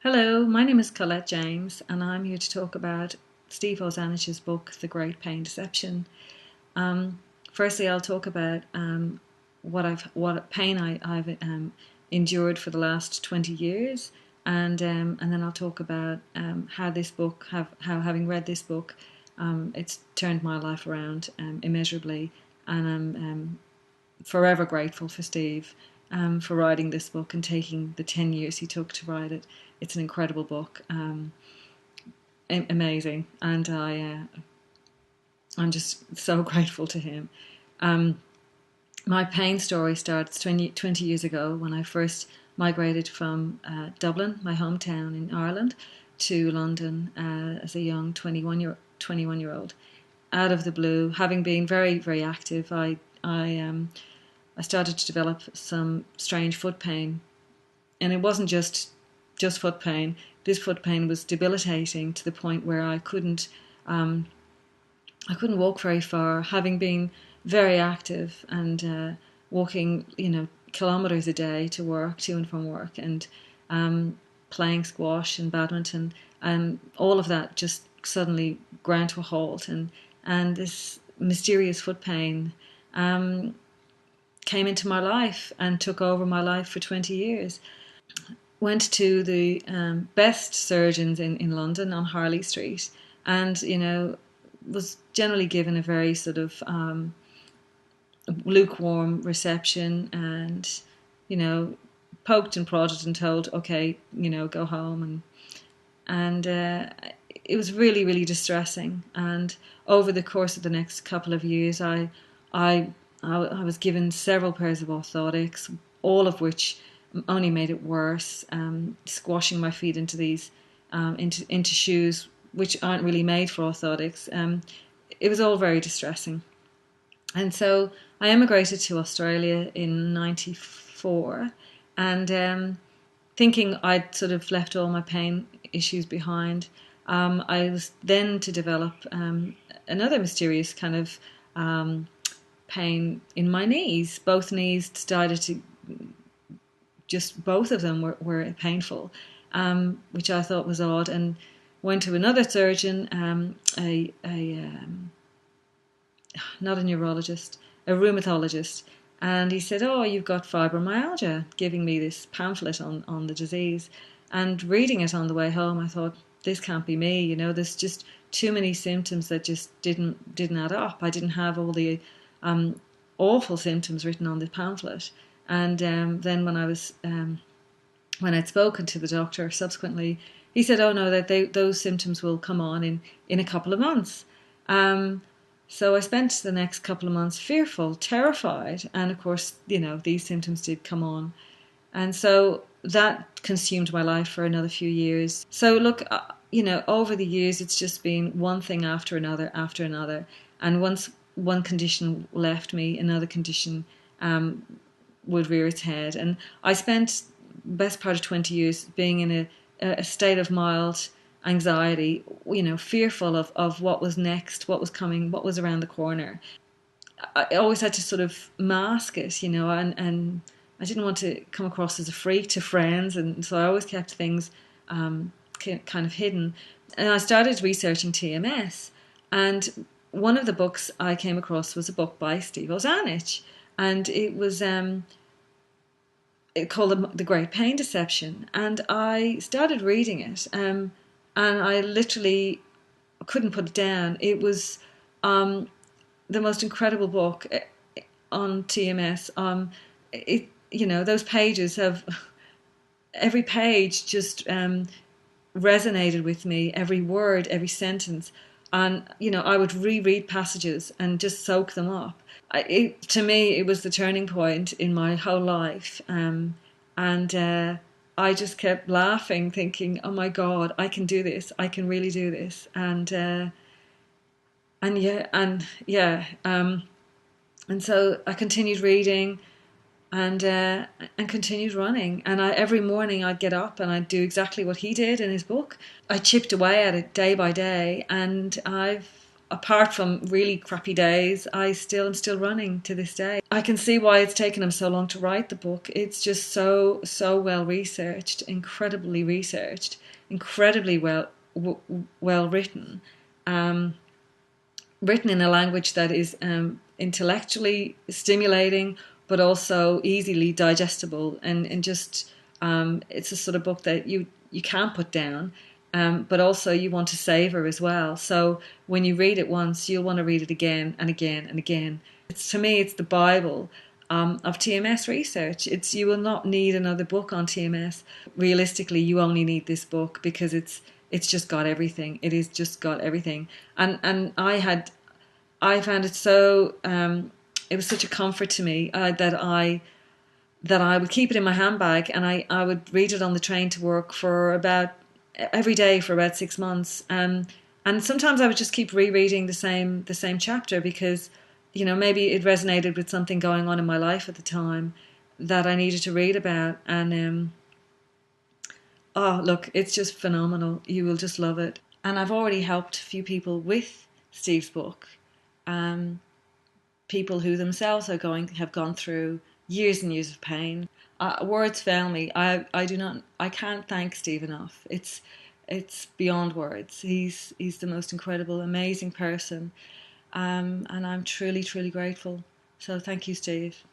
Hello, my name is Colette James, and I'm here to talk about Steve Ozanich's book, The Great Pain Deception. Um, Firstly, I'll talk about what pain I've endured for the last 20 years, and then I'll talk about how this book, how having read this book, it's turned my life around immeasurably, and I'm forever grateful for Steve for writing this book and taking the 10 years he took to write it. It's an incredible book, amazing, and I'm just so grateful to him. Um, my pain story starts 20 years ago when I first migrated from Dublin, my hometown in Ireland, to London as a young 21 year old. Out of the blue, having been very, very active, I started to develop some strange foot pain, and it wasn't just foot pain. This foot pain was debilitating to the point where I couldn't walk very far, having been very active and walking, kilometres a day to work, to and from work, and playing squash and badminton, and all of that just suddenly ground to a halt, and this mysterious foot pain came into my life and took over my life for 20 years. Went to the best surgeons in London on Harley Street, and was generally given a very sort of lukewarm reception, and poked and prodded and told, okay, go home, and it was really, really distressing. And over the course of the next couple of years, I was given several pairs of orthotics, all of which only made it worse. Squashing my feet into these into shoes which aren't really made for orthotics. It was all very distressing, and so I emigrated to Australia in '94, and thinking I'd sort of left all my pain issues behind. I was then to develop another mysterious kind of pain in my knees. Both knees started to just both of them were painful, which I thought was odd, and went to another surgeon, not a neurologist, a rheumatologist, and he said, "Oh, you've got fibromyalgia," giving me this pamphlet on the disease. And reading it on the way home, I thought, this can't be me. There's just too many symptoms that just didn't add up. I didn't have all the awful symptoms written on the pamphlet. And then when I'd spoken to the doctor subsequently, he said, "Oh no, that those symptoms will come on in a couple of months." So I spent the next couple of months fearful, terrified, and of course, these symptoms did come on, and so that consumed my life for another few years. So look, over the years, it's just been one thing after another, and once one condition left me, another condition would rear its head. And I spent the best part of 20 years being in a state of mild anxiety, fearful of what was next, what was coming, what was around the corner. I always had to sort of mask it, and I didn't want to come across as a freak to friends, and so I always kept things kind of hidden. And I started researching TMS, and one of the books I came across was a book by Steve Ozanich, and it was called The Great Pain Deception, and I started reading it, and I literally couldn't put it down. It was the most incredible book on TMS. Those pages have, every page just resonated with me, every word, every sentence, and I would reread passages and just soak them up. To me, it was the turning point in my whole life, and I just kept laughing, thinking, "Oh my God, I can do this! I can really do this!" And so I continued reading, and continued running. And every morning I'd get up and I'd do exactly what he did in his book. I chipped away at it day by day, and I've apart from really crappy days, I am still running to this day. I can see why it's taken him so long to write the book. It's just so well researched, incredibly well written, written in a language that is intellectually stimulating, but also easily digestible, and just it's a sort of book that you can't put down. But also you want to savor as well. So when you read it once, you'll want to read it again and again and again. To me, it's the Bible of TMS research. You will not need another book on TMS. Realistically, you only need this book because it's just got everything. It is just got everything. And I found it so. It was such a comfort to me that I would keep it in my handbag, and I would read it on the train to work for about every day for about 6 months, and sometimes I would just keep rereading the same chapter because, maybe it resonated with something going on in my life at the time that I needed to read about. And oh, look, it's just phenomenal. You will just love it. And I've already helped a few people with Steve's book, people who themselves have gone through years and years of pain. Words fail me. I can't thank Steve enough. It's beyond words. He's the most incredible, amazing person, and I'm truly, truly grateful. So thank you, Steve.